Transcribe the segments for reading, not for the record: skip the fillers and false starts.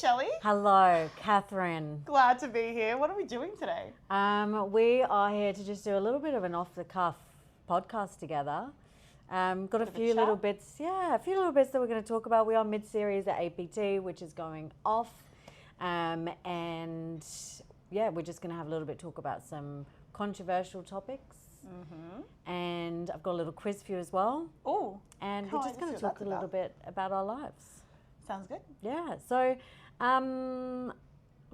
Shelly. Hello, Catherine. Glad to be here. What are we doing today? We are here to just do a little bit of an off-the-cuff podcast together. Got a few little bits, that we're going to talk about. We are mid-series at APT, which is going off. And yeah, we're just going to have a little bit talk about some controversial topics. Mm-hmm. And I've got a little quiz for you as well. Oh. And we're just going to talk a little bit about our lives. Sounds good. Yeah. So,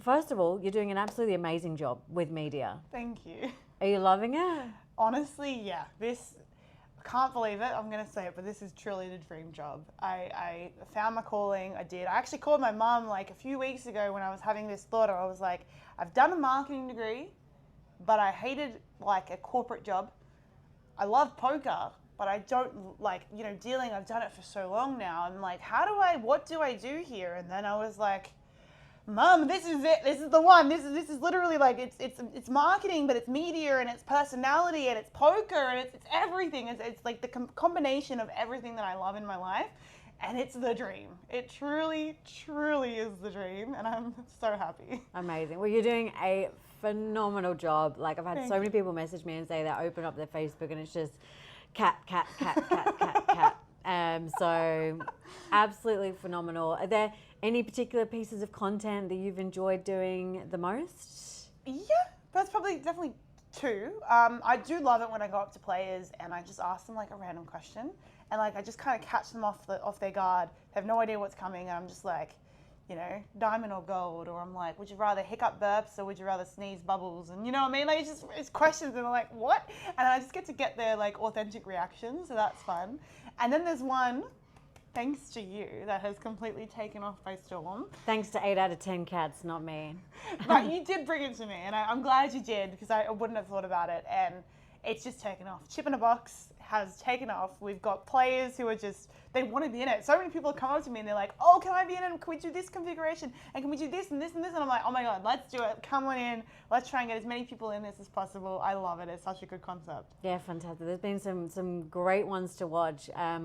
first of all, you're doing an absolutely amazing job with media. Thank you. Are you loving it? Honestly, yeah. I can't believe it. I'm going to say it, but this is truly the dream job. I found my calling. I actually called my mum like a few weeks ago when I was having this thought. I was like, I've done a marketing degree, but I hated like a corporate job. I love poker, but I don't like, dealing. I've done it for so long now. I'm like, what do I do here? And then I was like, Mum, this is it. This is the one. This is literally like, it's marketing, but it's media and it's personality and it's poker and it's everything. It's like the combination of everything that I love in my life. And it's the dream. It truly, truly is the dream. And I'm so happy. Amazing. Well, you're doing a phenomenal job. Like I've had so many people message me and say they open up their Facebook and it's just cat. So absolutely phenomenal. Are there any particular pieces of content that you've enjoyed doing the most? Yeah, that's definitely two. I do love it when I go up to players and I just ask them like a random question and like I just kind of catch them off their guard. They have no idea what's coming and I'm just like, diamond or gold, or I'm like, would you rather hiccup burps or would you rather sneeze bubbles? And you know what I mean? Like it's questions and they're like, what? And I just get their like authentic reactions, so that's fun. And then there's one, thanks to you, that has completely taken off by storm. Thanks to 8 out of 10 cats, not me. But you did bring it to me, and I'm glad you did because I wouldn't have thought about it. And it's just taken off. Chip in a Box has taken off. We've got players who are they want to be in it. So many people come up to me and they're like, oh, can I be in it? Can we do this configuration? And can we do this and this and this? And I'm like, oh my God, let's do it. Come on in. Let's try and get as many people in this as possible. I love it. It's such a good concept. Yeah, fantastic. There's been some great ones to watch. I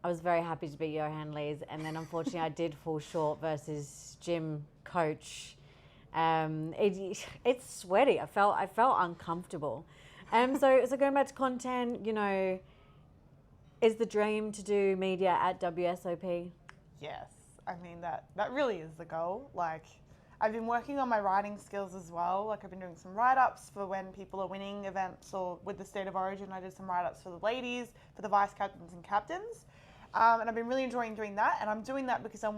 was very happy to beat Johan Lees, and then unfortunately I did fall short versus Jim Coach. It's sweaty. I felt uncomfortable. So going back to content, is the dream to do media at WSOP? Yes. I mean, that really is the goal. Like, I've been working on my writing skills as well. Like, I've been doing some write-ups for when people are winning events or with the State of Origin. I did some write-ups for the ladies, for the vice captains and captains. And I've been really enjoying doing that. And I'm doing that because I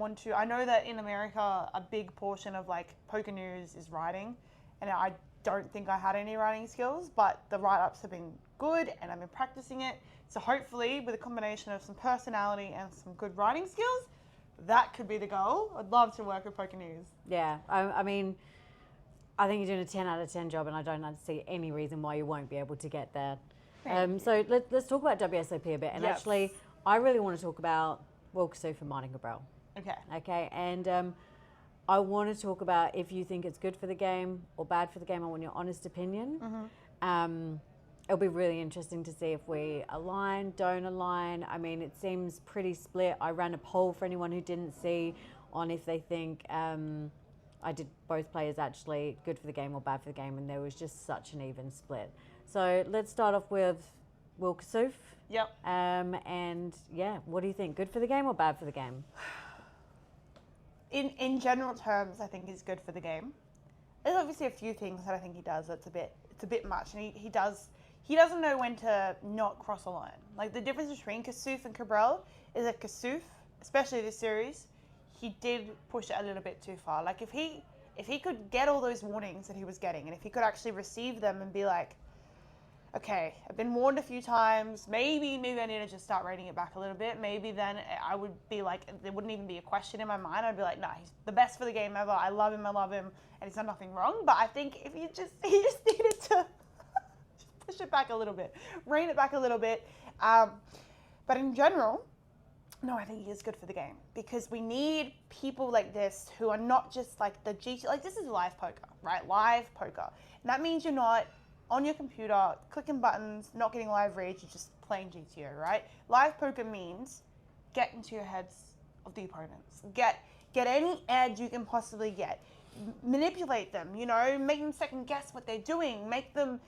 know that in America, a big portion of like poker news is writing. And I don't think I had any writing skills, but the write-ups have been good and I've been practicing it. So hopefully with a combination of some personality and some good writing skills, that could be the goal. I'd love to work with poker news. Yeah, I mean, I think you're doing a 10 out of 10 job and I don't see any reason why you won't be able to get there. So let's talk about WSOP a bit. And actually, I really want to talk about 𝗣cie𝗰𝗀𝗀𝗀𝗀𝗀𝗀𝗀. Okay. And I want to talk about if you think it's good for the game or bad for the game. I want your honest opinion. Mm-hmm. It'll be really interesting to see if we align, don't align. I mean, it seems pretty split. I ran a poll for anyone who didn't see on if they think I did both players actually good for the game or bad for the game, and there was just such an even split. So let's start off with 𝗣cie𝗰𝗀𝗀𝗀𝗀. Yep. And yeah, what do you think? Good for the game or bad for the game? In general terms, I think he's good for the game. There's obviously a few things that I think he does that's a bit much, and he doesn't know when to not cross a line. Like the difference between 𝗣cie and 𝗣𝗀𝗀 is that 𝗣cie, especially this series, he did push it a little bit too far. Like if he could get all those warnings that he was getting, and if he could actually receive them and be like, okay, I've been warned a few times, maybe I need to just start rating it back a little bit. Maybe then I would be like, there wouldn't even be a question in my mind. I'd be like, nah, he's the best for the game ever. I love him, and he's done nothing wrong. But I think if he just needed to just push it back a little bit, rein it back a little bit. But in general, no, I think he is good for the game because we need people like this who are not just like the GT, like this is live poker, right? Live poker. And that means you're not on your computer, clicking buttons, not getting live reads, you're just playing GTO, right? Live poker means get into your heads of the opponents. Get get any edge you can possibly get, manipulate them, you know, make them second guess what they're doing, make them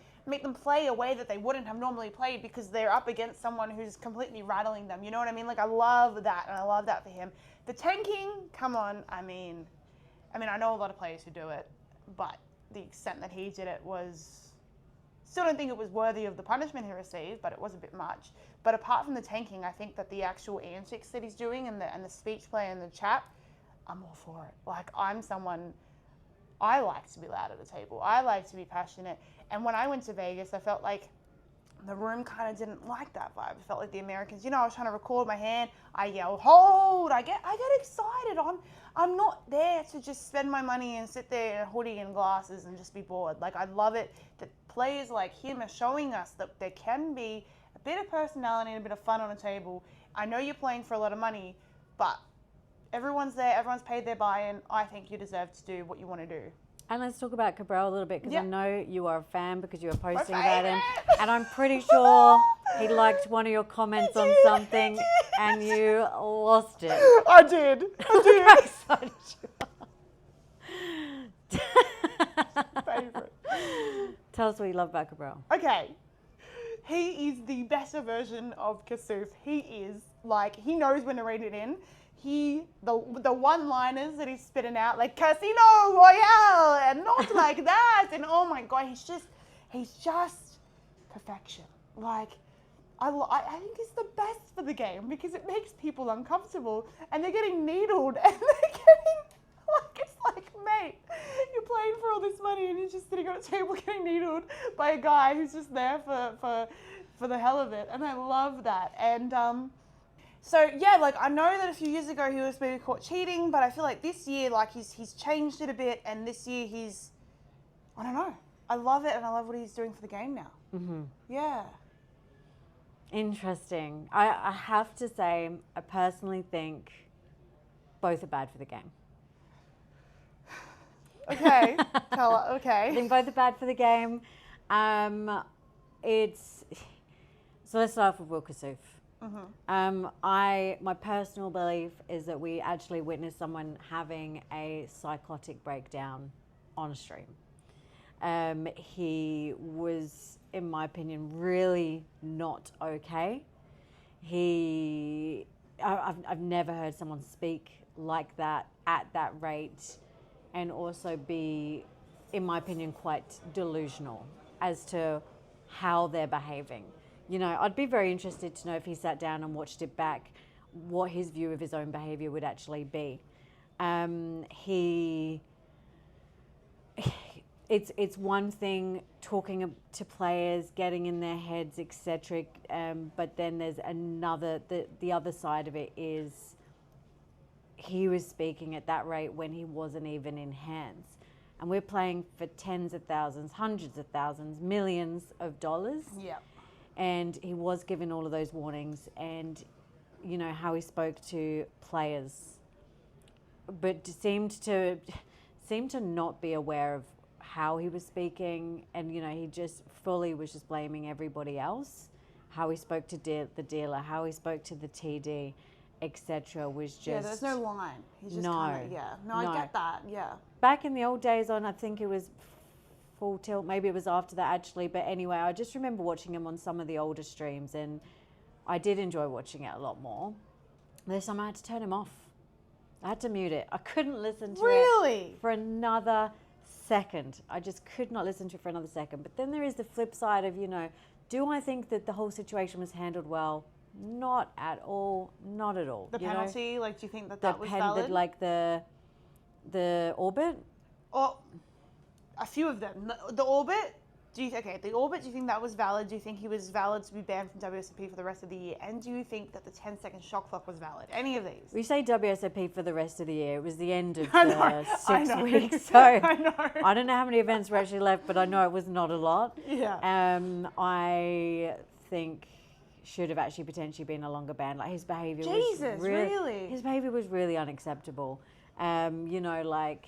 play a way that they wouldn't have normally played because they're up against someone who's completely rattling them. You know what I mean? Like, I love that, and I love that for him. The tanking, come on, I mean, I know a lot of players who do it, but the extent that he did it was, still don't think it was worthy of the punishment he received, but it was a bit much. But apart from the tanking, I think that the actual antics that he's doing and the speech play and the chat, I'm all for it. Like, I'm someone, I like to be loud at the table. I like to be passionate. And when I went to Vegas, I felt like the room kind of didn't like that vibe. It felt like the Americans, you know, I was trying to record my hand. I yell, hold, I get excited. I'm not there to just spend my money and sit there in a hoodie and glasses and just be bored. Like, I love it that players like him are showing us that there can be a bit of personality and a bit of fun on a table. I know you're playing for a lot of money, but everyone's there, everyone's paid their buy-in. I think you deserve to do what you want to do. And let's talk about Cabral a little bit, because I know you are a fan because you were posting My about him. favourite. And I'm pretty sure he liked one of your comments on something and you lost it. I did. How excited you are. Favorite. Tell us what you love about Cabral. Okay. He is the better version of 𝗣cie𝗰𝗀𝗏. He is, like, he knows when to rein it in. The one-liners that he's spitting out, like Casino Royale, and not like that, and oh my God, he's just perfection. Like, I think it's the best for the game because it makes people uncomfortable, and they're getting needled, and they're getting, like, it's like, mate, you're playing for all this money, and you're just sitting on a table getting needled by a guy who's just there for the hell of it, and I love that. And so yeah, like, I know that a few years ago he was maybe caught cheating, but I feel like this year, like, he's changed it a bit, and this year I don't know. I love it, and I love what he's doing for the game now. Mm-hmm. Yeah. Interesting. I have to say, I personally think both are bad for the game. Okay. Okay. I think both are bad for the game. So let's start off with 𝗣cie𝗰𝗀𝗏. Mm-hmm. My personal belief is that we actually witnessed someone having a psychotic breakdown on a stream. He was, in my opinion, really not okay. I've never heard someone speak like that at that rate, and also be, in my opinion, quite delusional as to how they're behaving. You know, I'd be very interested to know if he sat down and watched it back, what his view of his own behaviour would actually be. It's one thing talking to players, getting in their heads, etc. But then there's another. The other side of it is he was speaking at that rate when he wasn't even in hands, and we're playing for tens of thousands, hundreds of thousands, millions of dollars. Yeah. And he was given all of those warnings, and you know how he spoke to players, but seemed to not be aware of how he was speaking, and you know he just fully was just blaming everybody else. How he spoke to the dealer, how he spoke to the TD, etc. was just, yeah. There's no line. He's just kinda, yeah. No, I get that. Yeah. Back in the old days, I think it was Full Tilt, maybe it was after that actually, but anyway, I just remember watching him on some of the older streams, and I did enjoy watching it a lot more. This time I had to turn him off. I had to mute it. I couldn't listen to it for another second. I just could not listen to it for another second. But then there is the flip side of, you know, do I think that the whole situation was handled well? Not at all. Not at all. The penalty, like, do you think that was valid? Like the orbit? Or a few of them. The orbit, the orbit, do you think that was valid? Do you think he was valid to be banned from 𝗣SOP for the rest of the year? And do you think that the 10-second shot clock was valid? Any of these? We say 𝗣SOP for the rest of the year. It was the end of the 6 weeks. So I don't know how many events were actually left, but I know it was not a lot. Yeah. I think should have actually potentially been a longer ban. Like, his behaviour really? His behaviour was really unacceptable. You know, like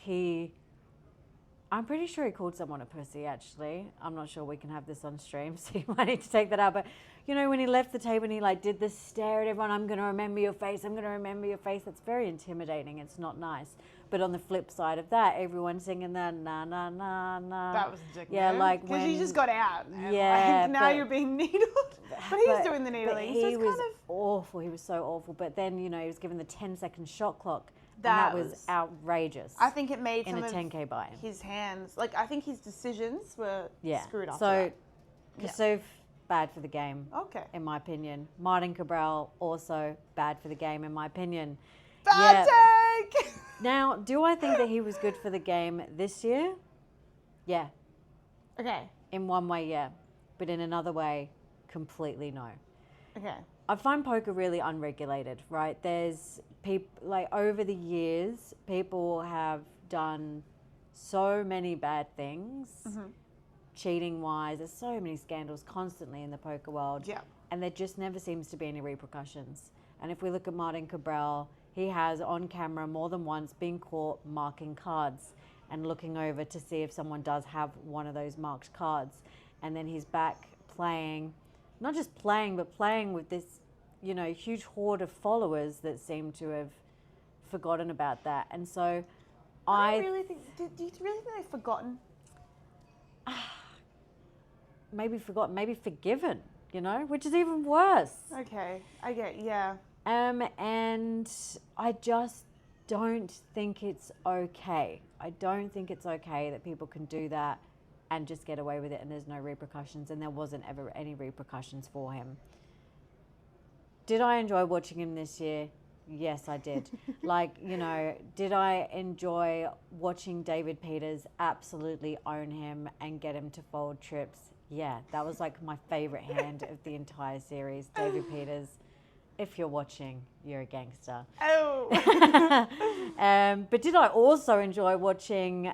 I'm pretty sure he called someone a pussy, actually. I'm not sure we can have this on stream, so you might need to take that out. But, you know, when he left the table and he like did this stare at everyone, I'm going to remember your face, I'm going to remember your face. That's very intimidating. It's not nice. But on the flip side of that, everyone singing the na na na na. That was a dick Yeah, move, like because when you just got out. And yeah, like, now you're being needled. But he was doing the needling. He so it's was kind of awful. He was so awful. But then, you know, he was given the 10-second shot clock. That and that was outrageous. I think it made in some a of 10K buy. his hands, like I think his decisions were screwed up. So, 𝗣cie bad for the game. Okay. In my opinion. 𝗣cie𝗰𝗀𝗀𝗃 also bad for the game, in my opinion. Bad take! Now, do I think that he was good for the game this year? Yeah. Okay. In one way, yeah. But in another way, completely no. Okay. I find poker really unregulated, right? There's people, like over the years, people have done so many bad things, cheating wise. There's so many scandals constantly in the poker world. Yeah. And there just never seems to be any repercussions. And if we look at 𝗣cie𝗰𝗀𝗀𝗃, he has on camera more than once been caught marking cards and looking over to see if someone does have one of those marked cards. And then he's back playing, not just playing, but playing with this, you know, huge horde of followers that seem to have forgotten about that. And so I really think, do you really think they've forgotten? Maybe forgotten, maybe forgiven, you know, which is even worse. Okay, I get, yeah. And I just don't think it's okay. I don't think it's okay that people can do that and just get away with it and there's no repercussions, and there wasn't ever any repercussions for him. Did I enjoy watching him this year? Yes, I did. Like, you know, did I enjoy watching David Peters absolutely own him and get him to fold trips? Yeah, that was like my favorite hand of the entire series. David Peters, if you're watching, you're a gangster. Oh. But did I also enjoy watching,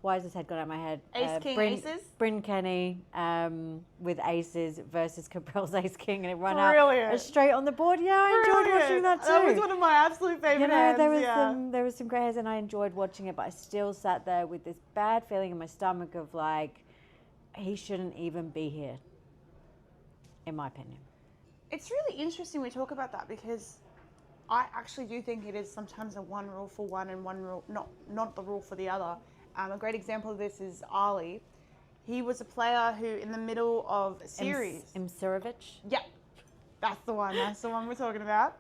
why has this head gone out of my head? Ace King Aces? Bryn Kenny with aces versus Cabril's Ace King, and it ran Brilliant. out straight on the board. Yeah, I enjoyed watching that too. That was one of my absolute favorite You know, hands, there was some great hands and I enjoyed watching it, but I still sat there with this bad feeling in my stomach of like, he shouldn't even be here, in my opinion. It's really interesting we talk about that, because I actually do think it is sometimes a one rule for one and one rule, not the rule for the other. A great example of this is Ali. He was a player who, in the middle of a series, 𝗣cie𝗰𝗀𝗀𝗃. Yeah, that's the one. That's the one we're talking about.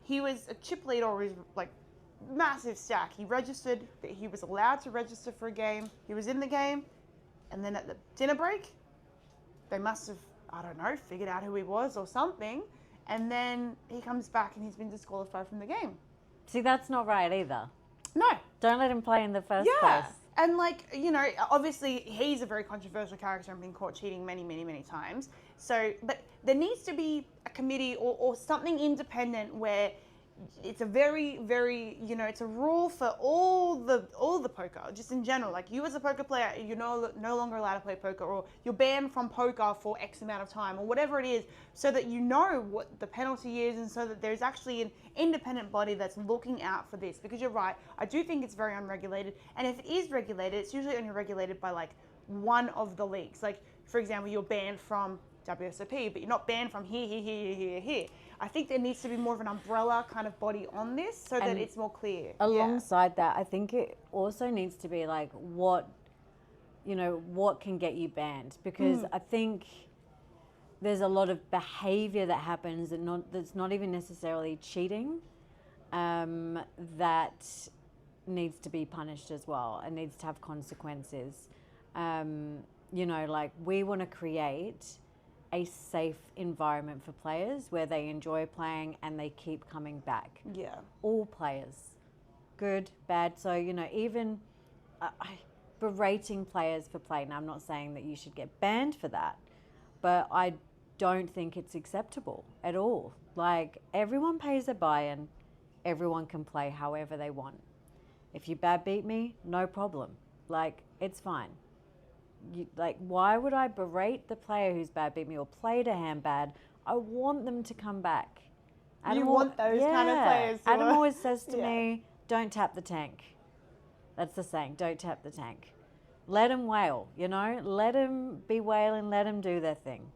He was a chip leader, or his like massive stack. He registered that he was allowed to register for a game. He was in the game, and then at the dinner break, they must have, I don't know, figured out who he was or something. And then he comes back and he's been disqualified from the game. See, that's not right either. No. Don't let him play in the first place. And like, you know, obviously he's a very controversial character and been caught cheating many, many, many times. So, but there needs to be a committee or something independent where it's a very, very, you know, it's a rule for all the poker, just in general. Like, you as a poker player, you're no longer allowed to play poker, or you're banned from poker for X amount of time, or whatever it is, so that you know what the penalty is, and so that there's actually an independent body that's looking out for this. Because you're right, I do think it's very unregulated, and if it is regulated, it's usually only regulated by like one of the leagues. Like, for example, you're banned from 𝗣cie𝗰𝗀𝗃, but you're not banned from here. I think there needs to be more of an umbrella kind of body on this, so that it's more clear. Alongside that, I think it also needs to be like what can get you banned, because I think there's a lot of behavior that happens that's not even necessarily cheating, that needs to be punished as well and needs to have consequences. You know, like, we want to create a safe environment for players where they enjoy playing and they keep coming back. Yeah. All players, good, bad. So, you know, even berating players for play. Now, I'm not saying that you should get banned for that, but I don't think it's acceptable at all. Like, everyone pays a buy-in, everyone can play however they want. If you bad beat me, no problem. Like, it's fine. Like, why would I berate the player who's bad beat me or played a hand bad? I want them to come back. You want those kind of players. Adam always says to me, don't tap the tank. That's the saying, don't tap the tank. Let them wail, you know? Let them be wailing, let them do their thing.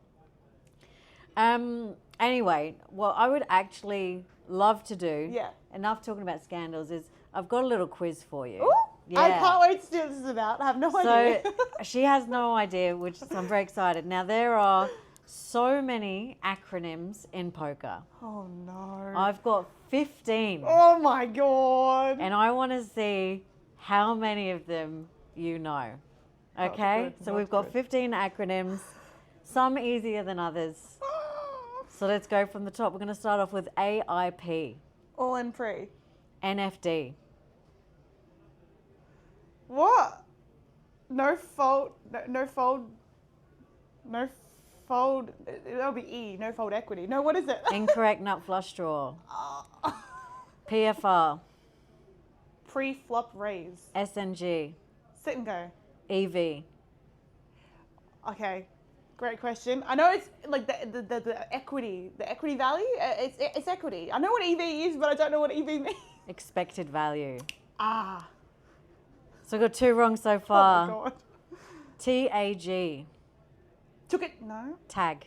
Anyway, what I would actually love to do, enough talking about scandals, is I've got a little quiz for you. Ooh, I can't wait to see what this is about. I have no idea. So she has no idea, so I'm very excited. Now, there are so many acronyms in poker. Oh, no. I've got 15. Oh, my God. And I want to see how many of them you know. Okay? So we've got 15 acronyms, some easier than others. So let's go from the top. We're going to start off with AIP. All in pre. NFD. What? No fold. No fold. No fold. That'll be E. No fold equity. No, what is it? Incorrect nut flush draw. PFR. Pre-flop raise. SNG. Sit and go. EV. Okay. Great question. I know it's like the equity, the equity value. It's equity. I know what EV is, but I don't know what EV means. Expected value. Ah. So I got 2 wrong so far. Oh my God. TAG. Took it. No. Tag.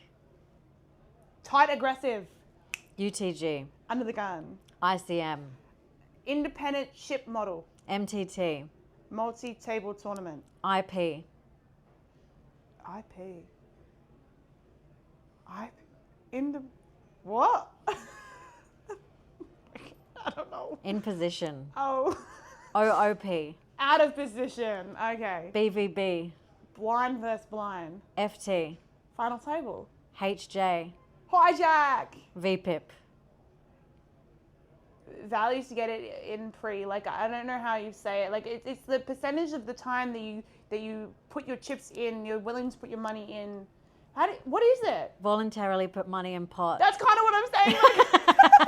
Tight aggressive. UTG. Under the gun. ICM. Independent ship model. MTT. Multi-table tournament. IP. IP. In the what? I don't know. In position. Oh. OOP. Out of position. Okay. BVB. Blind versus blind. FT. Final table. HJ. Hijack. VPIP. Values to get it in pre. Like, I don't know how you say it. Like, it's the percentage of the time that you put your chips in. You're willing to put your money in. What is it? Voluntarily put money in pot. That's kind of what I'm saying.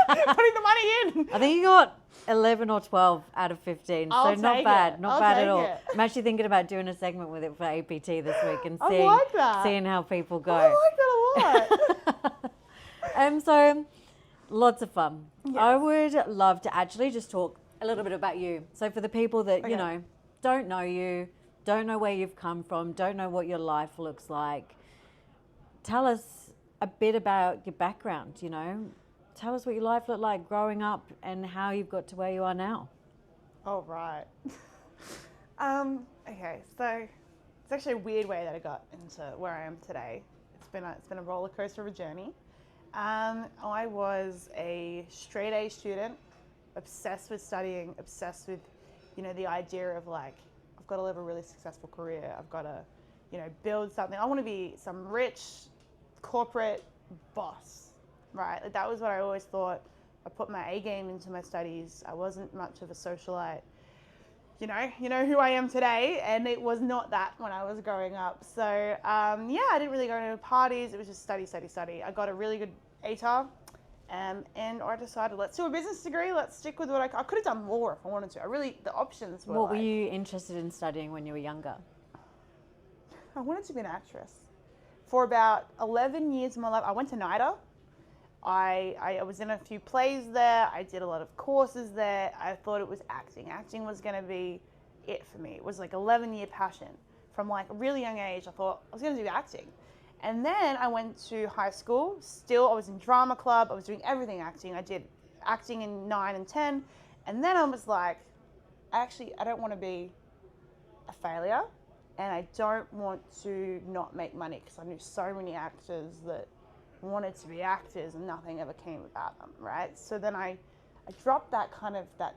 Like, putting the money in. I think you got 11 or 12 out of 15. I'll so not take bad. it. Not I'll bad take at all. it. I'm actually thinking about doing a segment with it for APT this week and I like that. seeing how people go. I like that a lot. So lots of fun. Yes. I would love to actually just talk a little bit about you. So for the people that, you know, don't know you, don't know where you've come from, don't know what your life looks like, tell us a bit about your background, you know. Tell us what your life looked like growing up and how you've got to where you are now. Oh, right. Okay, so it's actually a weird way that I got into where I am today. It's been a roller coaster of a journey. I was a straight A student, obsessed with studying, obsessed with, you know, the idea of like, I've got to live a really successful career. I've got to, you know, build something. I want to be some rich corporate boss, right? Like, that was what I always thought. I put my A game into my studies. I wasn't much of a socialite. You know who I am today, and it was not that when I was growing up. So I didn't really go to parties. It was just study. I got a really good ATAR, and I decided, let's do a business degree. Let's stick with what I could have done more if I wanted to. The options were. What were you interested in studying when you were younger? I wanted to be an actress. For about 11 years of my life, I went to NIDA. I was in a few plays there. I did a lot of courses there. I thought it was acting. Acting was going to be it for me. It was like 11-year passion. From like a really young age, I thought I was going to do acting. And then I went to high school. Still, I was in drama club. I was doing everything acting. I did acting in 9 and 10. And then I was like, I don't want to be a failure. And I don't want to not make money, because I knew so many actors that wanted to be actors and nothing ever came about them, right? So then I dropped that kind of that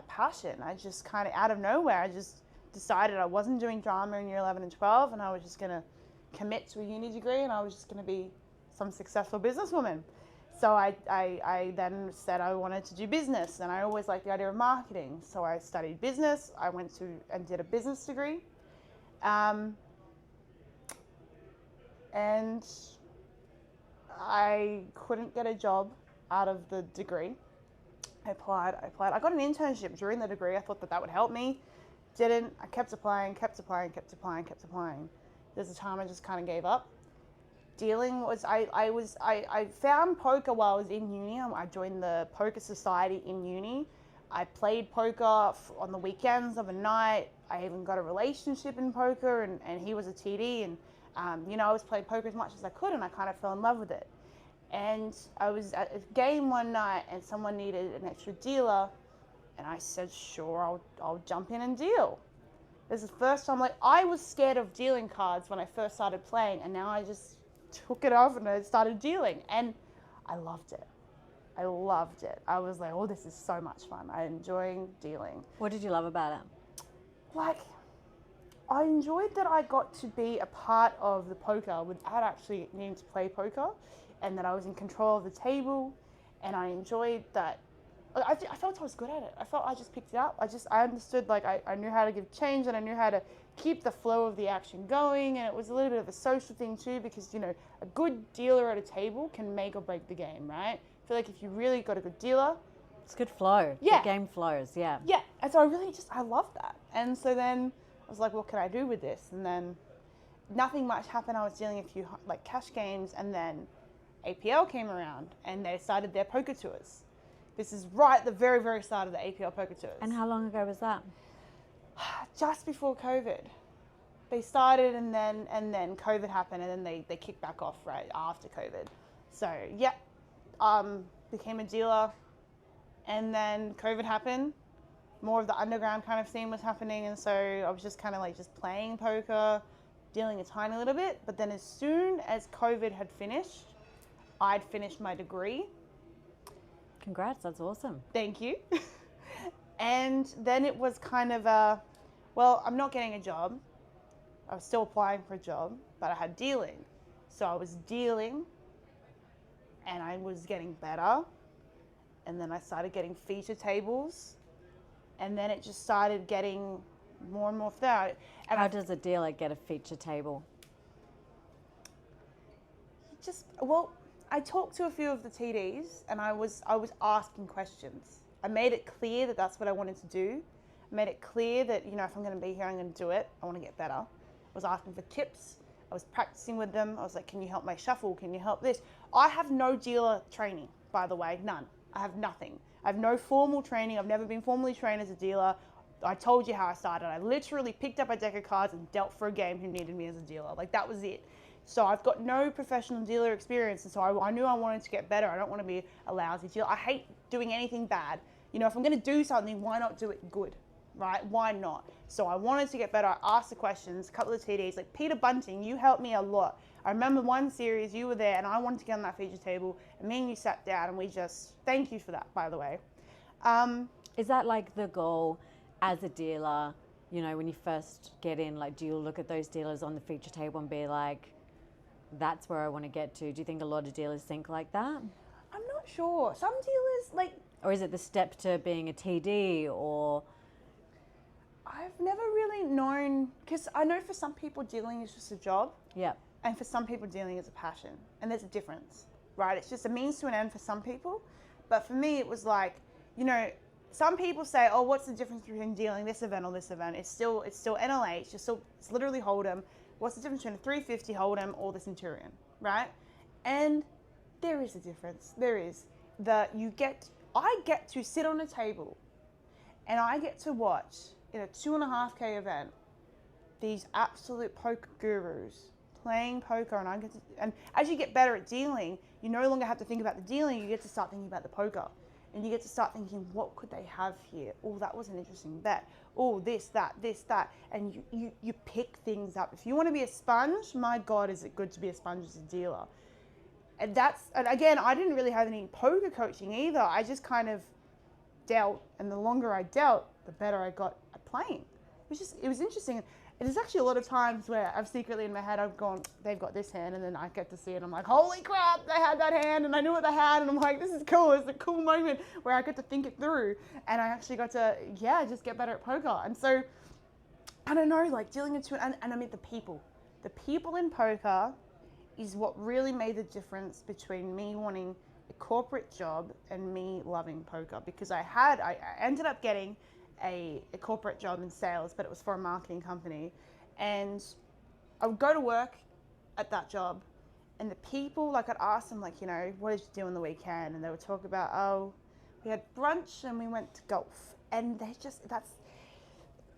passion. I just kind of out of nowhere, I just decided I wasn't doing drama in year 11 and 12, and I was just going to commit to a uni degree, and I was just going to be some successful businesswoman. So I then said I wanted to do business, and I always liked the idea of marketing. So I studied business. I went to and did a business degree. And I couldn't get a job out of the degree. I applied. I got an internship during the degree. I thought that would help me. Didn't. I kept applying. There's a time I just kind of gave up. I found poker while I was in uni. I joined the poker society in uni. I played poker on the weekends of a night. I even got a relationship in poker, and he was a TD, and I was playing poker as much as I could, and I kind of fell in love with it. And I was at a game one night, and someone needed an extra dealer, and I said, sure, I'll jump in and deal. This is the first time, I was scared of dealing cards when I first started playing, and now I just took it off and I started dealing, and I loved it. I loved it. I was like, oh, this is so much fun. I enjoy dealing. What did you love about it? I enjoyed that I got to be a part of the poker without actually needing to play poker, and that I was in control of the table, and I enjoyed that. I felt I was good at it. I felt I just picked it up. I understood, I knew how to give change, and I knew how to keep the flow of the action going, and it was a little bit of a social thing too, because, a good dealer at a table can make or break the game, right? I feel like if you really got a good dealer, it's good flow. Yeah. The game flows, yeah. Yeah, and so I love that. And so then I was like, what can I do with this? And then nothing much happened. I was dealing a few cash games, and then APL came around and they started their poker tours. This is right at the very, very start of the APL poker tours. And how long ago was that? Just before COVID. They started, and then COVID happened, and then they kicked back off right after COVID. So yeah, became a dealer, and then COVID happened. More of the underground kind of scene was happening, and so I was just kind of just playing poker, dealing a tiny little bit. But then as soon as COVID had finished, I'd finished my degree. Congrats, that's awesome. Thank you. And then it was kind of I'm not getting a job. I was still applying for a job, but I had dealing. So I was dealing, and I was getting better. And then I started getting feature tables, and then it just started getting more and more for that. And how does a dealer get a feature table? I talked to a few of the TDs, and I was asking questions. I made it clear that that's what I wanted to do. I made it clear that, if I'm going to be here, I'm going to do it. I want to get better. I was asking for tips. I was practicing with them. I was like, can you help my shuffle? Can you help this? I have no dealer training, by the way, none. I have nothing. I have no formal training. I've never been formally trained as a dealer. I told you how I started. I literally picked up a deck of cards and dealt for a game who needed me as a dealer. That was it. So I've got no professional dealer experience, and so I knew I wanted to get better. I don't want to be a lousy dealer. I hate doing anything bad. If I'm going to do something, why not do it good, right? Why not? So I wanted to get better. I asked the questions, a couple of TDs, Peter Bunting, you helped me a lot. I remember one series, you were there, and I wanted to get on that feature table, and me and you sat down, and we just, thank you for that, by the way. Is that the goal as a dealer, when you first get in, do you look at those dealers on the feature table and be like, that's where I want to get to? Do you think a lot of dealers think like that? I'm not sure. Some dealers, or is it the step to being a TD, or? I've never really known, because I know for some people dealing is just a job. Yeah. And for some people dealing is a passion. And there's a difference, right? It's just a means to an end for some people. But for me, it was some people say, oh, what's the difference between dealing this event or this event? It's still NLH, it's literally Hold'em. What's the difference between a 350 Hold'em or the Centurion, right? And there is a difference. There is. I get to sit on a table, and I get to watch in a 2.5K event these absolute poker gurus playing poker, and as you get better at dealing, you no longer have to think about the dealing. You get to start thinking about the poker. And you get to start thinking, what could they have here? Oh, that was an interesting bet. Oh, this, that. And you pick things up. If you want to be a sponge, my God, is it good to be a sponge as a dealer. And again, I didn't really have any poker coaching either. I just kind of dealt, and the longer I dealt, the better I got at playing. It was interesting. And there's actually a lot of times where I've secretly in my head, I've gone, they've got this hand, and then I get to see it. I'm like, holy crap, they had that hand, and I knew what they had. And I'm like, this is cool. It's a cool moment where I get to think it through. And I actually got to, just get better at poker. And so, I don't know, dealing into it, and I mean the people. The people in poker is what really made the difference between me wanting a corporate job and me loving poker. Because I ended up getting a corporate job in sales, but it was for a marketing company, and I would go to work at that job, and the people, I'd ask them, what did you do on the weekend, and they would talk about, oh, we had brunch, and we went to golf. And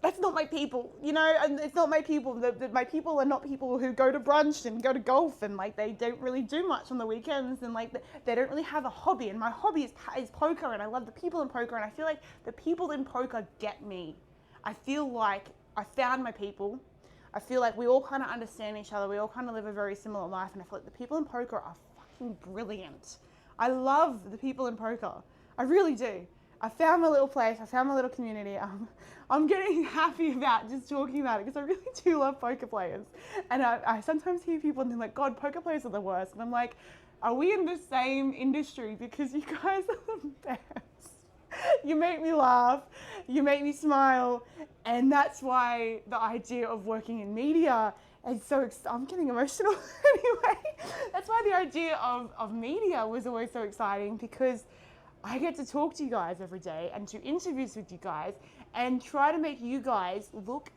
that's not my people, you know, and it's not my people. My people are not people who go to brunch and go to golf, and like they don't really do much on the weekends, and like they don't really have a hobby. And my hobby is poker, and I love the people in poker, and I feel like the people in poker get me. I feel like I found my people. I feel like we all kind of understand each other. We all kind of live a very similar life, and I feel like the people in poker are fucking brilliant. I love the people in poker. I really do. I found my little place. I found my little community. I'm getting happy about just talking about it because I really do love poker players. And I sometimes hear people and they're like, God, poker players are the worst. And I'm like, are we in the same industry? Because you guys are the best. You make me laugh. You make me smile. And that's why the idea of working in media is so, I'm getting emotional anyway. That's why the idea of media was always so exciting, because I get to talk to you guys every day and do interviews with you guys and try to make you guys look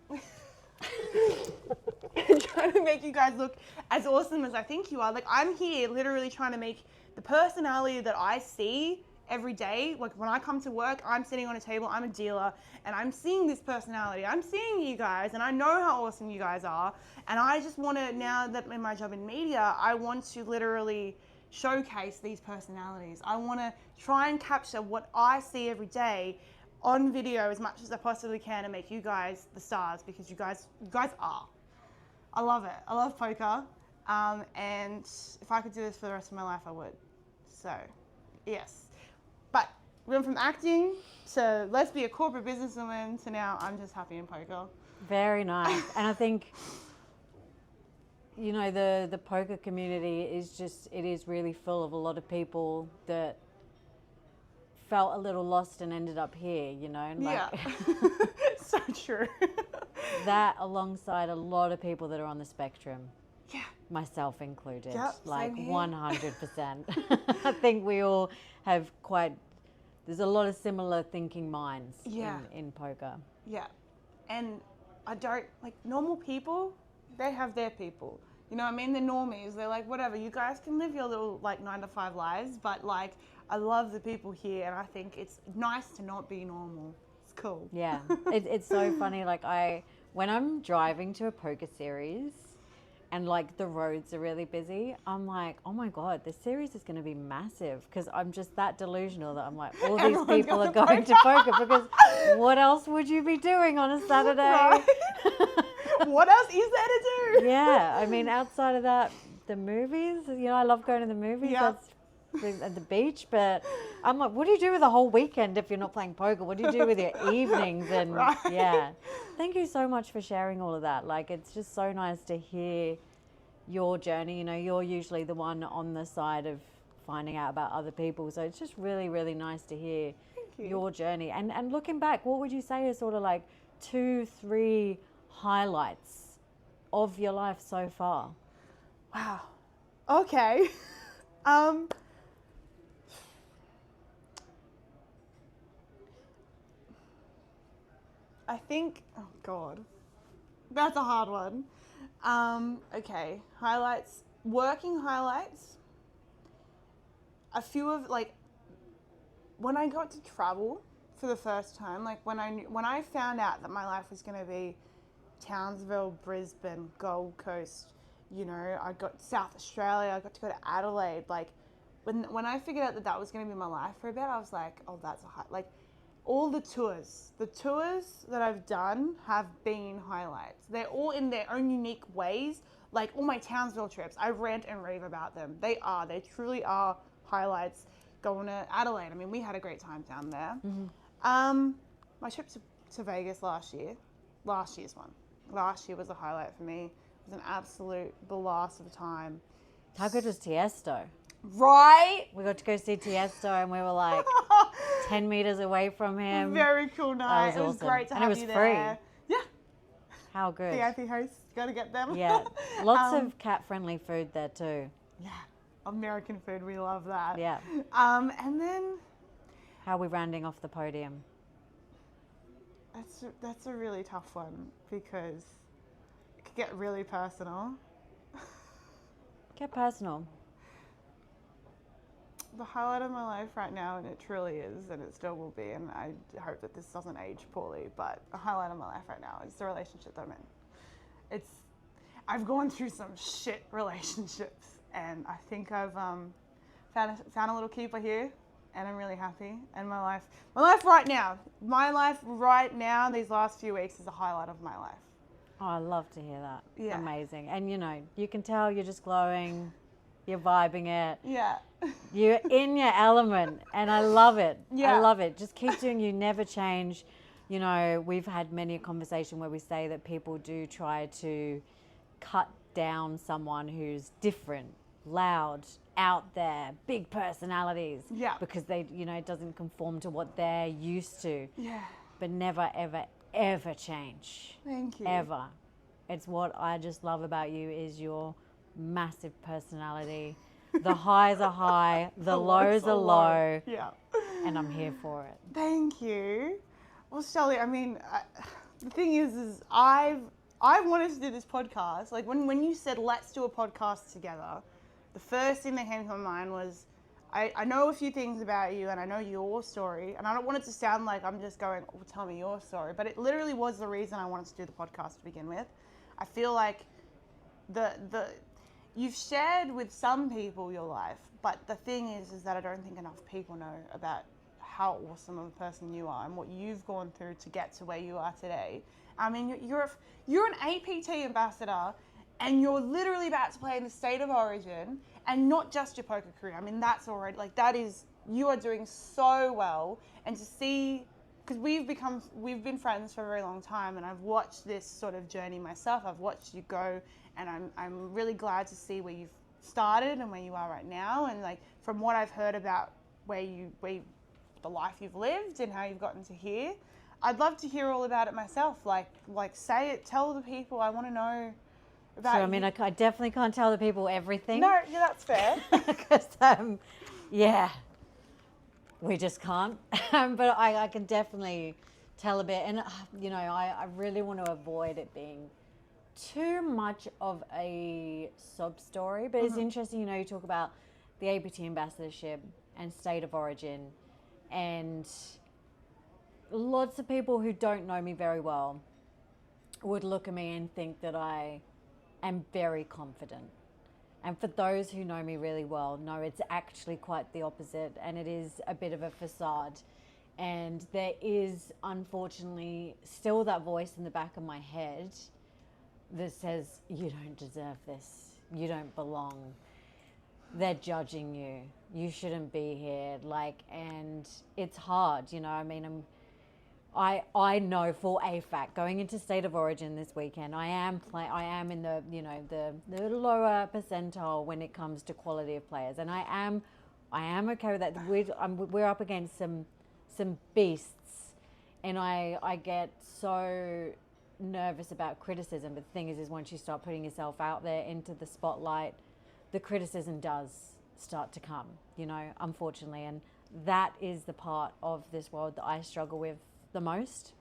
as awesome as I think you are. Like, I'm here literally trying to make the personality that I see every day. Like, when I come to work, I'm sitting on a table, I'm a dealer, and I'm seeing this personality. I'm seeing you guys, and I know how awesome you guys are. And I just want to, now that in my job in media, I want to literally showcase these personalities. I want to try and capture what I see every day on video as much as I possibly can and make you guys the stars, because you guys are. I love it. I love poker. And if I could do this for the rest of my life, I would. So, yes. But we went from acting to let's be a corporate businesswoman to now I'm just happy in poker. Very nice. And I think, you know, the poker community is really full of a lot of people that felt a little lost and ended up here, you know? Like, yeah. So true. That alongside a lot of people that are on the spectrum. Yeah. Myself included. Yep, like same here. 100%. I think we all have there's a lot of similar thinking minds in poker. Yeah. And I don't, like, normal people, they have their people. You know what I mean? They're normies. They're like, whatever, you guys can live your little, like, 9-to-5 lives, but, like, I love the people here, and I think it's nice to not be normal. It's cool. Yeah. It's so funny. Like, when I'm driving to a poker series and, like, the roads are really busy, I'm like, oh, my God, this series is going to be massive, because I'm just that delusional that I'm like, all these people are going to poker, because what else would you be doing on a Saturday? Right. What else is there to do? Yeah, I mean, outside of that, the movies, you know, I love going to the movies. Yep. That's at the beach, but I'm like, what do you do with a whole weekend if you're not playing poker? What do you do with your evenings? And right. Yeah, thank you so much for sharing all of that. Like, it's just so nice to hear your journey. You know, you're usually the one on the side of finding out about other people, so it's just really, really nice to hear your journey. And looking back, what would you say are sort of like 2-3 highlights of your life so far? Wow. Okay. I think, oh God, that's a hard one. Okay, highlights, working highlights. A few of, like, when I got to travel for the first time, like when I found out that my life was going to be Townsville, Brisbane, Gold Coast, you know, I got South Australia, I got to go to Adelaide. Like, when I figured out that that was going to be my life for a bit, I was like, oh, that's a high. Like, all the tours that I've done have been highlights. They're all in their own unique ways. Like, all my Townsville trips, I rant and rave about them. They truly are highlights. Going to Adelaide, I mean, we had a great time down there. Mm-hmm. My trip to Vegas last year's one. Last year was a highlight for me. It was an absolute blast of a time. How good was Tiesto? Right? We got to go see Tiesto, and we were like 10 meters away from him. Very cool night. It was awesome. Great to have you there. And it was free. Yeah. How good. VIP hosts, gotta get them. Yeah. Lots of cat-friendly food there too. Yeah. American food, we love that. Yeah. And then... How are we rounding off the podium? That's a really tough one, because it could get really personal. Get personal. the highlight of my life right now, and it truly is, and it still will be, and I hope that this doesn't age poorly, but the highlight of my life right now is the relationship that I'm in. I've gone through some shit relationships, and I think I've found a little keeper here, and I'm really happy. And my life right now, these last few weeks is a highlight of my life. Oh, I love to hear that. Yeah. Amazing. And you can tell you're just glowing, you're vibing it. Yeah. You're in your element, and I love it. Yeah. I love it. Just keep doing you, never change. We've had many a conversation where we say that people do try to cut down someone who's different, loud, out there, big personalities. Yeah. Because it doesn't conform to what they're used to. Yeah. But never, ever, ever change. Thank you. Ever. It's what I just love about you is your massive personality. The highs are high, the lows are low. Yeah. And I'm here for it. Thank you. Well, Shelly, the thing is I wanted to do this podcast. Like when you said let's do a podcast together, the first thing that came to my mind was I know a few things about you, and I know your story, and I don't want it to sound like I'm just going, oh, tell me your story, but it literally was the reason I wanted to do the podcast to begin with. I feel like you've shared with some people your life, but the thing is that I don't think enough people know about how awesome of a person you are and what you've gone through to get to where you are today. I mean, you're an APT ambassador, and you're literally about to play in the State of Origin, and not just your poker career. I mean, that's already, you are doing so well. And to see, because we've been friends for a very long time, and I've watched this sort of journey myself. I've watched you go, and I'm really glad to see where you've started and where you are right now. And from what I've heard about the life you've lived and how you've gotten to here, I'd love to hear all about it myself. Say it, tell the people. I want to know about So, I mean, I definitely can't tell the people everything. No, yeah, that's fair. Because, we just can't. But I can definitely tell a bit. And, I really want to avoid it being too much of a sob story. But it's interesting, you talk about the APT ambassadorship and State of Origin. And lots of people who don't know me very well would look at me and think that I am very confident. And for those who know me really well, know it's actually quite the opposite, and it is a bit of a facade. And there is, unfortunately, still that voice in the back of my head that says, you don't deserve this, you don't belong, they're judging you, you shouldn't be here. And it's hard, I know for a fact going into State of Origin this weekend, I am in the the lower percentile when it comes to quality of players, and I am okay with that. We're up against some beasts, and I get so nervous about criticism. But the thing is once you start putting yourself out there into the spotlight, the criticism does start to come, unfortunately, and that is the part of this world that I struggle with the most,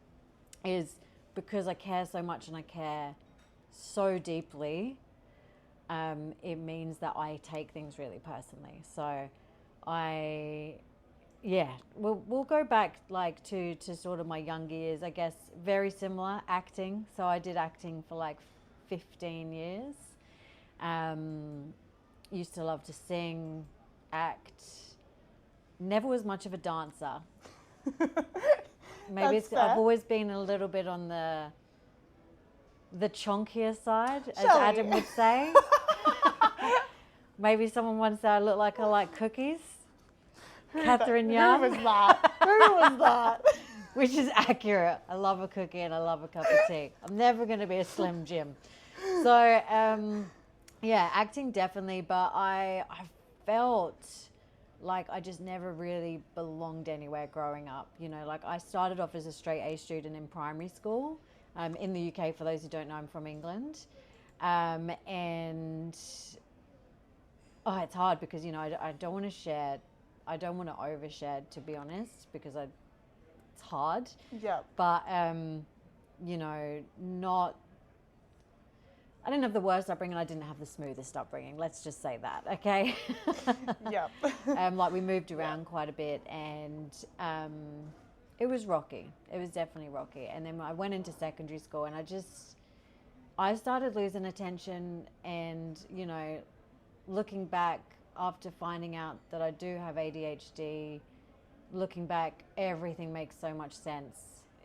is because I care so much and I care so deeply, it means that I take things really personally. So we'll go back to sort of my young years, I guess, very similar, acting. So I did acting for 15 years. Used to love to sing, act, never was much of a dancer. Maybe I've always been a little bit on the chonkier side, as Shelly. Adam would say. Maybe someone once said I look like I like cookies. Catherine Young. Who was that? Who was that? Which is accurate. I love a cookie and I love a cup of tea. I'm never going to be a Slim Jim. So, acting definitely, but I felt like I just never really belonged anywhere growing up. I started off as a straight A student in primary school in the UK. For those who don't know, I'm from England. And it's hard because, I don't want to share. I don't want to overshare, to be honest, because it's hard. Yeah. But, I didn't have the worst upbringing. I didn't have the smoothest upbringing. Let's just say that, okay? Yep. Like we moved around quite a bit, and it was rocky. It was definitely rocky. And then I went into secondary school, and I started losing attention, and, you know, looking back after finding out that I do have ADHD, looking back, everything makes so much sense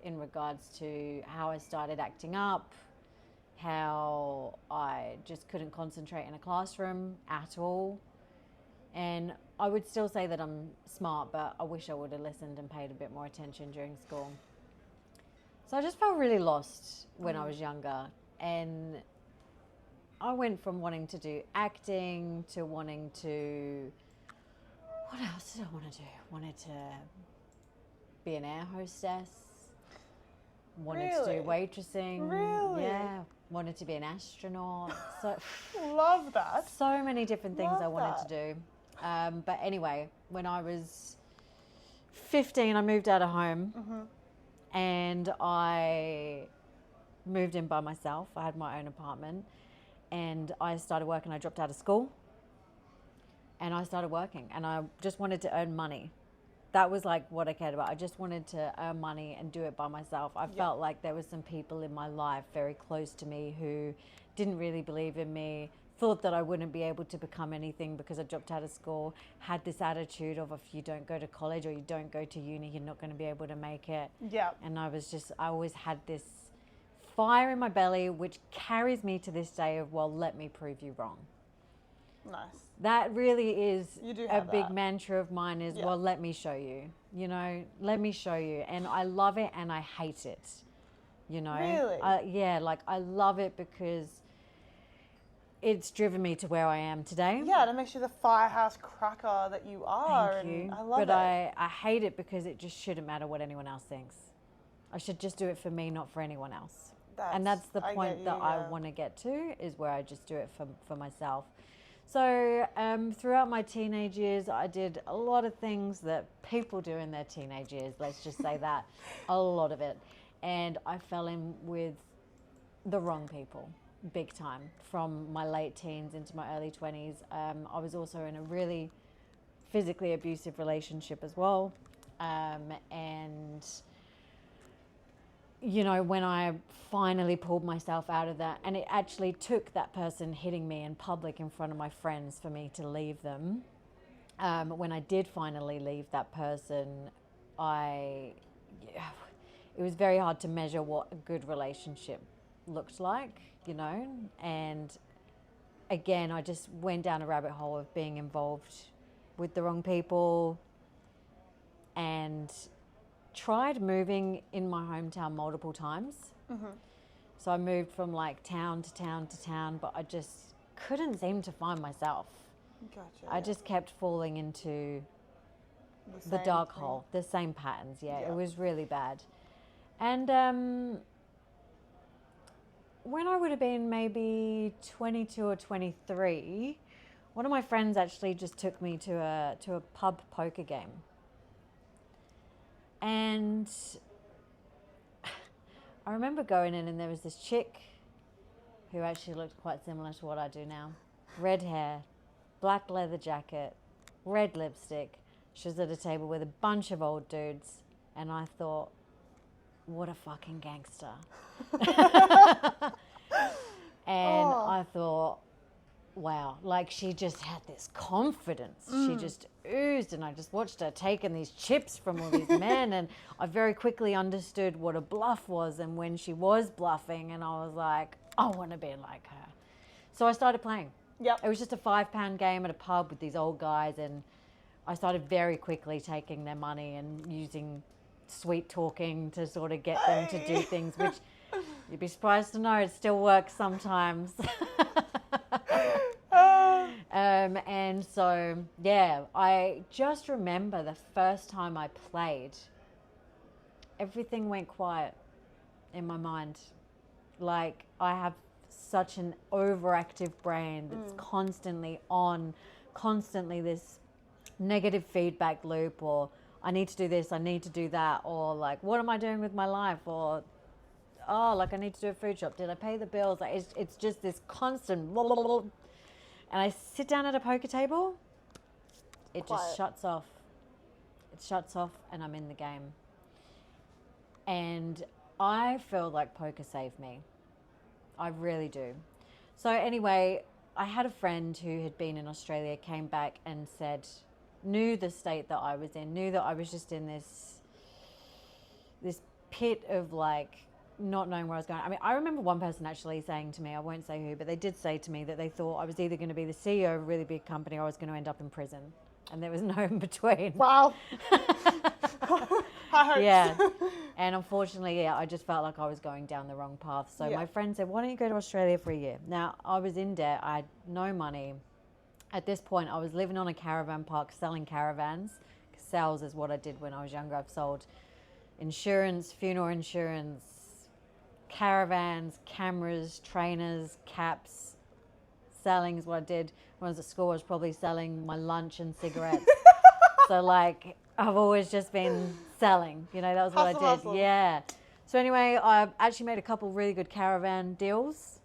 in regards to how I started acting up, how I just couldn't concentrate in a classroom at all. And I would still say that I'm smart, but I wish I would have listened and paid a bit more attention during school. So I just felt really lost when I was younger. And I went from wanting to do acting to wanting to... What else did I want to do? Wanted to be an air hostess. Wanted to do waitressing. Really? Yeah. Wanted to be an astronaut. So Love that. so many different things I wanted Love to do. But anyway, when I was 15, I moved out of home, and I moved in by myself. I had my own apartment, and I started working. I dropped out of school, and I started working, and I just wanted to earn money. That was like what I cared about. I just wanted to earn money and do it by myself. I felt like there was some people in my life very close to me who didn't really believe in me, thought that I wouldn't be able to become anything because I dropped out of school, had this attitude of, if you don't go to college or you don't go to uni, you're not going to be able to make it. Yeah. And I always had this fire in my belly, which carries me to this day of, well, let me prove you wrong. Nice. That really is a big that. mantra of mine is, well, let me show you, you know, let me show you. And I love it and I hate it, you know. Really? Yeah, like I love it because it's driven me to where I am today. Yeah, that makes you the firehouse cracker that you are. Thank you. I love it. But I hate it because it just shouldn't matter what anyone else thinks. I should just do it for me, not for anyone else. And that's the point that I want to get to, is where I just do it for myself. So throughout my teenage years, I did a lot of things that people do in their teenage years, let's just say that, a lot of it. And I fell in with the wrong people, big time, from my late teens into my early 20s. I was also in a really physically abusive relationship as well. And you know, when I finally pulled myself out of that, and it actually took that person hitting me in public in front of my friends for me to leave them. When I did finally leave that person, it was very hard to measure what a good relationship looked like, you know. And again, I just went down a rabbit hole of being involved with the wrong people, and tried moving in my hometown multiple times. So I moved from like town to town to town, but I just couldn't seem to find myself. Gotcha. I just kept falling into the dark hole, the same patterns. Yeah, it was really bad. And when I would have been maybe 22 or 23, one of my friends actually just took me to a pub poker game. And I remember going in, and there was this chick who actually looked quite similar to what I do now. Red hair, black leather jacket, red lipstick. She was at a table with a bunch of old dudes, and I thought, what a fucking gangster. And I thought, wow, like she just had this confidence. She just oozed, and I just watched her taking these chips from all these men, and I very quickly understood what a bluff was and when she was bluffing, and I was like, I want to be like her. So I started playing. Yep. It was just a £5 game at a pub with these old guys, and I started very quickly taking their money and using sweet talking to sort of get them to do things, which you'd be surprised to know it still works sometimes. And so, yeah, I just remember the first time I played, everything went quiet in my mind. Like, I have such an overactive brain that's constantly on, constantly this negative feedback loop, or I need to do this, I need to do that, or like, what am I doing with my life? Or oh, like I need to do a food shop. Did I pay the bills? Like it's just this constant blah, blah, blah. And I sit down at a poker table, it just shuts off. It shuts off and I'm in the game. And I feel like poker saved me. I really do. So anyway, I had a friend who had been in Australia, came back and said, knew the state that I was in, knew that I was just in this pit of like not knowing where I was going. I mean, I remember one person actually saying to me, I won't say who, but they did say to me that they thought I was either going to be the CEO of a really big company or I was going to end up in prison. And there was no in between. Wow. Yeah. And unfortunately, yeah, I just felt like I was going down the wrong path. So my friend said, why don't you go to Australia for a year? Now, I was in debt. I had no money. At this point, I was living on a caravan park selling caravans. Sales is what I did when I was younger. I've sold insurance, funeral insurance, caravans, cameras, trainers, caps. Selling is what I did. When I was at school, I was probably selling my lunch and cigarettes. So like, I've always just been selling, you know, that was what I did. Hustle. Yeah. So anyway, I actually made a couple really good caravan deals,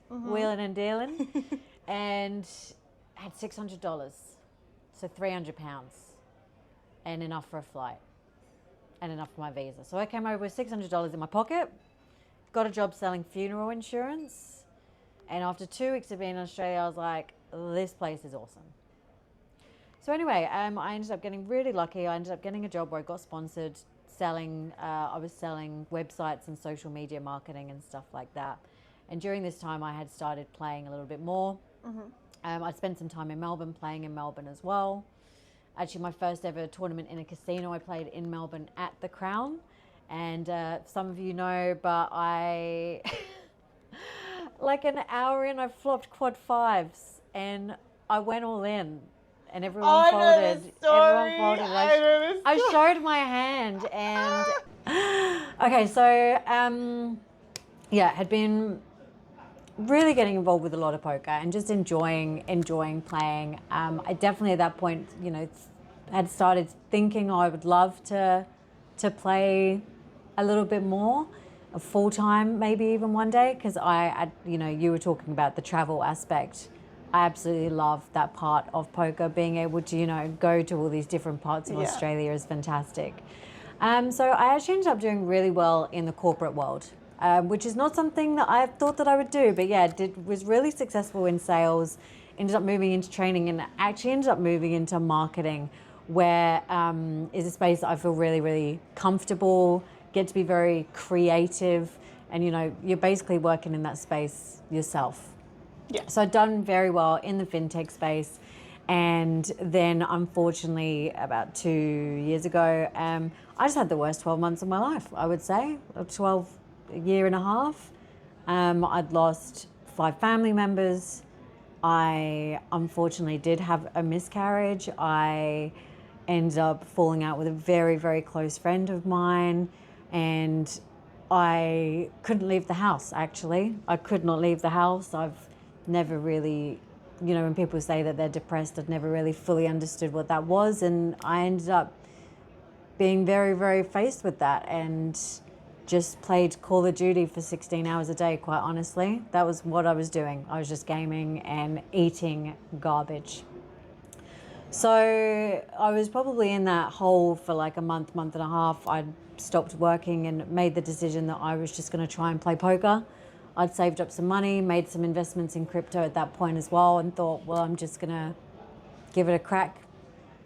wheeling and dealing, and had $600, so £300, and enough for a flight, and enough for my visa. So I came over with $600 in my pocket, got a job selling funeral insurance, and after 2 weeks of being in Australia, I was like, this place is awesome. So anyway, I ended up getting really lucky. I ended up getting a job where I got sponsored selling. I was selling websites and social media marketing and stuff like that. And during this time, I had started playing a little bit more. I'd spent some time in Melbourne, playing in Melbourne as well. Actually, my first ever tournament in a casino, I played in Melbourne at the Crown. And some of you know, but I, like an hour in, I flopped quad fives and I went all in. And everyone folded. Everyone folded. I showed my hand and okay, so yeah, had been really getting involved with a lot of poker and just enjoying playing. I definitely at that point, you know, had started thinking I would love to play a little bit more, full time, maybe even one day, because you know, you were talking about the travel aspect. I absolutely love that part of poker. Being able to, you know, go to all these different parts of Australia is fantastic. So I actually ended up doing really well in the corporate world, which is not something that I thought that I would do. But yeah, was really successful in sales, ended up moving into training and actually ended up moving into marketing, where is a space that I feel really, really comfortable, get to be very creative. And, you know, you're basically working in that space yourself. Yeah. So I'd done very well in the fintech space. And then unfortunately, about 2 years ago, I just had the worst 12 months of my life, I would say, a year and a half. I'd lost 5 family members. I unfortunately did have a miscarriage. I ended up falling out with a very, very close friend of mine. And I couldn't leave the house, actually. I could not leave the house. I've never really, you know, when people say that they're depressed, I've never really fully understood what that was. And I ended up being very, very faced with that and just played Call of Duty for 16 hours a day, quite honestly. That was what I was doing. I was just gaming and eating garbage. So I was probably in that hole for like a month and a half. I'd stopped working and made the decision that I was just going to try and play poker. I'd saved up some money, made some investments in crypto at that point as well, and thought, well, I'm just going to give it a crack,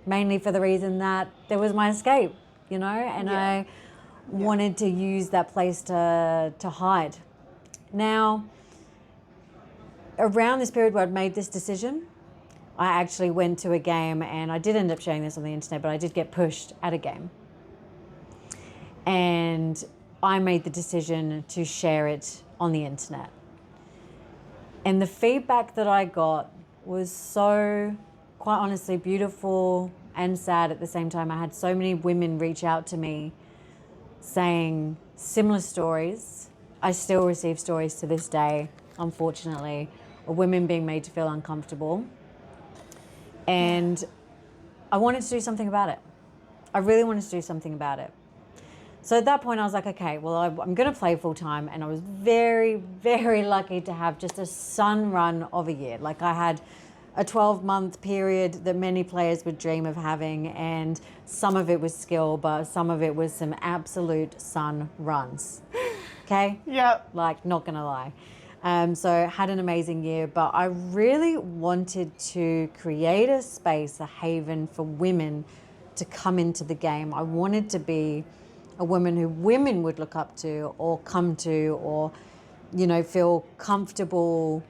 mainly for the reason that there was my escape, you know, and I wanted to use that place to hide. Now, around this period where I'd made this decision, I actually went to a game, and I did end up sharing this on the internet, but I did get pushed at a game. And I made the decision to share it on the internet. And the feedback that I got was so, quite honestly, beautiful and sad at the same time. I had so many women reach out to me saying similar stories. I still receive stories to this day, unfortunately, of women being made to feel uncomfortable. And I wanted to do something about it. I really wanted to do something about it. So at that point I was like, okay, well, I'm going to play full time. And I was very, very lucky to have just a sun run of a year. Like I had a 12-month period that many players would dream of having, and some of it was skill, but some of it was some absolute sun runs. Okay? Yep. Like, not gonna lie. So had an amazing year, but I really wanted to create a space, a haven for women to come into the game. I wanted to be a woman who women would look up to or come to, or, you know, feel comfortable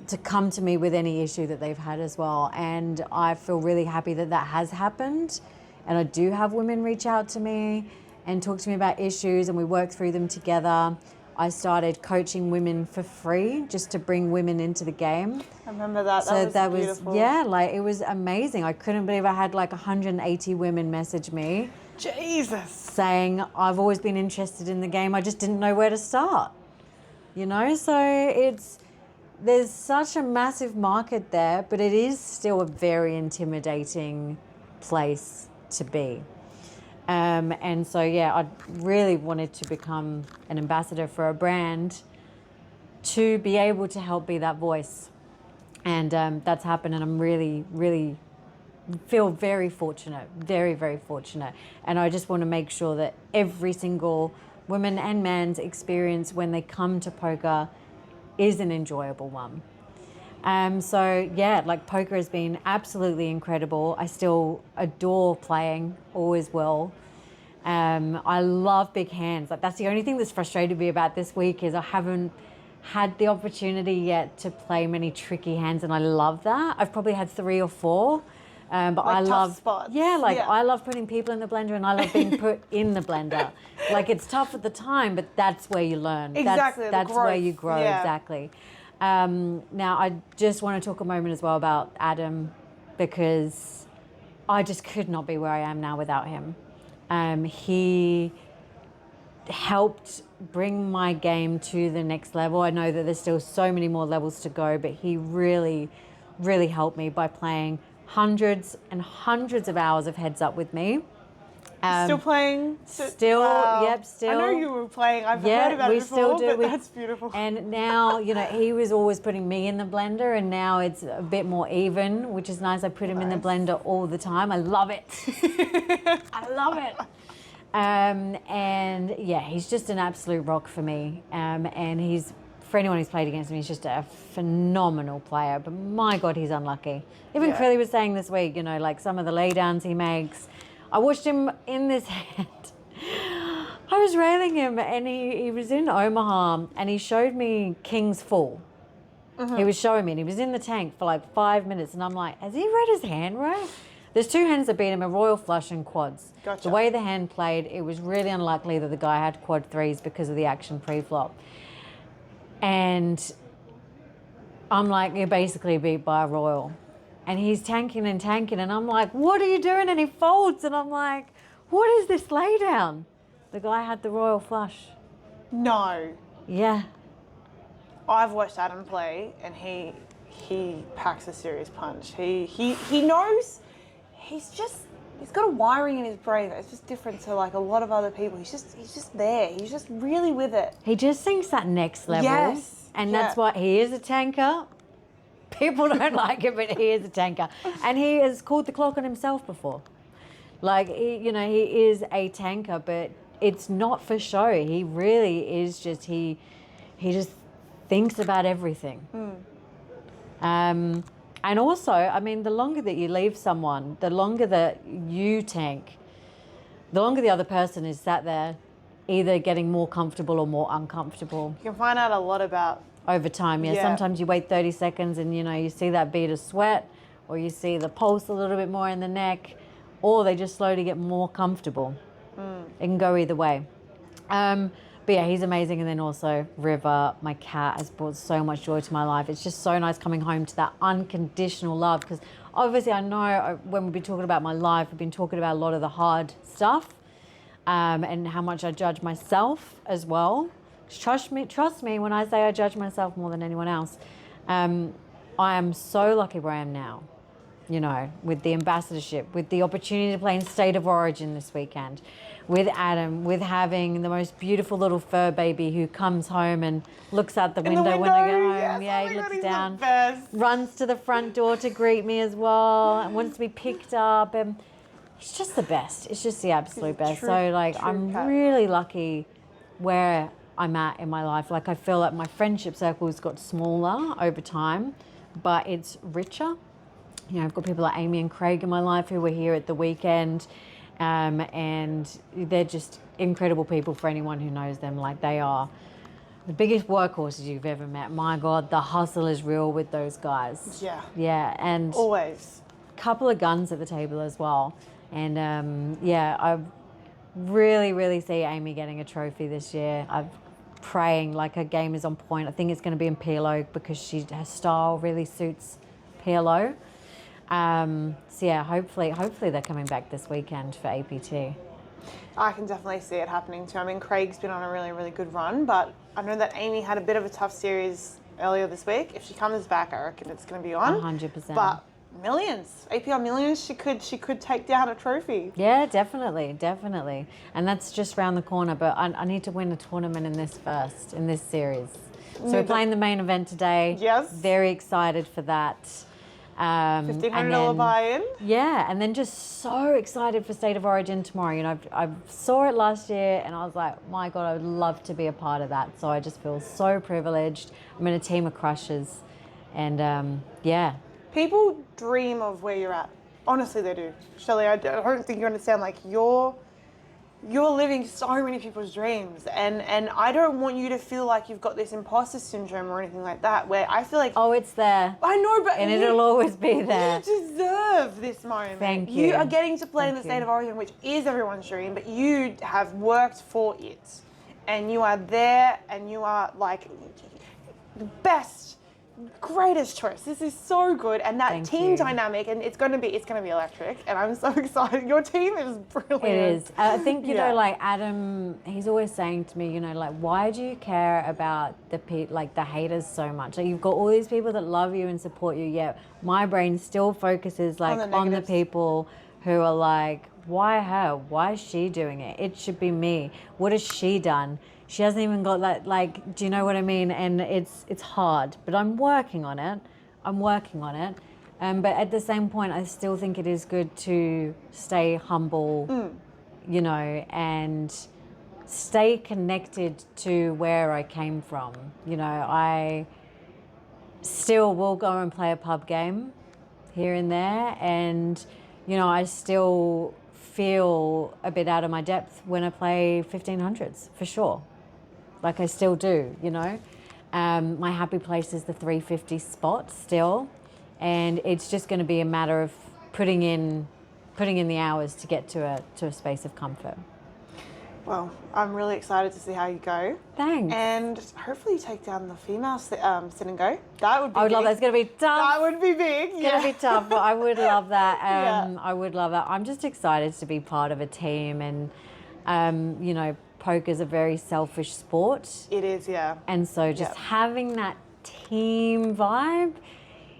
to come to me with any issue that they've had as well. And I feel really happy that that has happened. And I do have women reach out to me and talk to me about issues, and we work through them together. I started coaching women for free just to bring women into the game. I remember that. So that was beautiful. yeah, like it was amazing. I couldn't believe I had like 180 women message me. Jesus. Saying, I've always been interested in the game, I just didn't know where to start. You know, so there's such a massive market there, but it is still a very intimidating place to be. And so, yeah, I really wanted to become an ambassador for a brand to be able to help be that voice. And that's happened, and I'm really, really feel very fortunate, very, very fortunate. And I just want to make sure that every single woman and man's experience when they come to poker is an enjoyable one. So yeah, like poker has been absolutely incredible. I still adore playing, always will. I love big hands. Like that's the only thing that's frustrated me about this week is I haven't had the opportunity yet to play many tricky hands, and I love that. I've probably had 3 or 4. But like I tough love spots. I love putting people in the blender, and I love being put in the blender. Like it's tough at the time, but that's where you learn. Exactly, That's where you grow. Yeah. Exactly. Now I just want to talk a moment as well about Adam, because I just could not be where I am now without him. He helped bring my game to the next level. I know that there's still so many more levels to go, but he really, really helped me by playing hundreds and hundreds of hours of heads up with me. Still playing? Still, wow. yep, still. I know you were playing. I've heard about it before, still do. but that's beautiful. And now, you know, he was always putting me in the blender, and now it's a bit more even, which is nice. I put him in the blender all the time. I love it. I love it. And yeah, he's just an absolute rock for me. And he's, for anyone who's played against him, he's just a phenomenal player. But my God, he's unlucky. Even Crilly was saying this week, you know, like some of the laydowns he makes. I watched him in this hand. I was railing him, and he was in Omaha, and he showed me King's Full. He was showing me, and he was in the tank for like 5 minutes, and I'm like, has he read his hand right? There's 2 hands that beat him, a royal flush and quads. Gotcha. The way the hand played, it was really unlikely that the guy had quad 3s because of the action pre-flop. And I'm like, you're basically beat by a royal. And he's tanking, and I'm like, what are you doing? And he folds, and I'm like, what is this laydown? The guy had the royal flush. No. Yeah. I've watched Adam play, and he packs a serious punch. He knows. He's got a wiring in his brain that's just different to like a lot of other people. He's just there. He's just really with it. He just thinks that next level. Yes. And that's why he is a tanker. People don't like it, but he is a tanker. And he has called the clock on himself before. Like, he is a tanker, but it's not for show. He really is just, he just thinks about everything. And also, I mean, the longer that you leave someone, the longer that you tank, the longer the other person is sat there either getting more comfortable or more uncomfortable. You can find out a lot about over time. Yeah. Sometimes you wait 30 seconds and, you know, you see that bead of sweat, or you see the pulse a little bit more in the neck, or they just slowly get more comfortable. It can go either way. But yeah, he's amazing. And then also River, my cat, has brought so much joy to my life. It's just so nice coming home to that unconditional love, because obviously I know when we've been talking about my life, we've been talking about a lot of the hard stuff, and how much I judge myself as well. Trust me when I say I judge myself more than anyone else. I am so lucky where I am now. you know, with the ambassadorship, with the opportunity to play in State of Origin this weekend, with Adam, with having the most beautiful little fur baby who comes home and looks out the window when I get home. Yes, Yeah, oh he my looks God, down, he's the best. runs to the front door to greet me as well, and wants to be picked up. And he's just the best. It's just the absolute best. So, like, I'm really lucky where I'm at in my life. Like, I feel like my friendship circle's got smaller over time, but it's richer. You know, I've got people like Amy and Craig in my life who were here at the weekend, and they're just incredible people for anyone who knows them. Like, they are the biggest workhorses you've ever met. My God, the hustle is real with those guys. Yeah. Yeah, and Always. a couple of guns at the table as well. And yeah, I really, really see Amy getting a trophy this year. I'm praying, like, her game is on point. I think it's going to be in PLO because her style really suits PLO. So yeah, hopefully they're coming back this weekend for APT. I can definitely see it happening too. I mean, Craig's been on a really, really good run, but I know that Amy had a bit of a tough series earlier this week. If she comes back, I reckon it's going to be on. 100%. But millions, APL millions, she could take down a trophy. Yeah, definitely. And that's just round the corner, but I need to win a tournament in this series. So we're playing the main event today. Yes. Very excited for that. $1,500 buy-in. Yeah, and then just so excited for State of Origin tomorrow. You know, I saw it last year and I was like, my God, I would love to be a part of that. So I just feel so privileged. I'm in a team of crushers, and yeah. People dream of where you're at. Honestly, they do. Shelly, I don't think you understand. Like, you're living so many people's dreams, and I don't want you to feel like you've got this imposter syndrome or anything like that, where I feel like, oh, it's there. I know, but and it'll always be there. You deserve this moment. Thank you. You are getting to play in the State of Origin, which is everyone's dream, but you have worked for it, and you are there, and you are like the best, greatest choice. This is so good, and that team dynamic, and it's gonna be electric, and I'm so excited. Your team is brilliant. It is. I think, you know, like Adam, he's always saying to me, you know, like, why do you care about the haters so much? Like, you've got all these people that love you and support you, yet my brain still focuses like on the people who are like, why her? Why is she doing it? It should be me. What has she done? She hasn't even got that, like, do you know what I mean? And it's hard, but I'm working on it. But at the same point, I still think it is good to stay humble, you know, and stay connected to where I came from. You know, I still will go and play a pub game here and there, and, you know, I still feel a bit out of my depth when I play 1500s, for sure. Like, I still do, you know. My happy place is the 350 spot still, and it's just going to be a matter of putting in the hours to get to a space of comfort. Well, I'm really excited to see how you go. Thanks. And hopefully you take down the female sit and go. That would be I would big. love that. It's going to be tough. That would be big. It's going to be tough, but I would love that. Yeah. I would love that. I'm just excited to be part of a team, and, you know, poker's a very selfish sport. It is, yeah. And so just having that team vibe,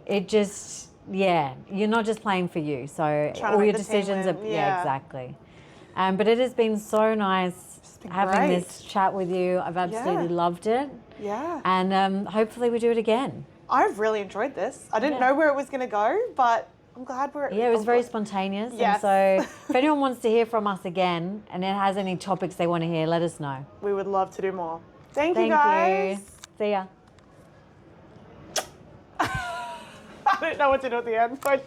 it just, yeah, you're not just playing for you. So all your decisions are, yeah, exactly. But it has been so nice having this chat with you. I've absolutely loved it. Yeah. And hopefully we do it again. I've really enjoyed this. I didn't know where it was going to go, but I'm glad we're... Yeah, it was very spontaneous. Yes. And so if anyone wants to hear from us again and it has any topics they want to hear, let us know. We would love to do more. Thank you, guys. See ya. I don't know what to do at the end, but...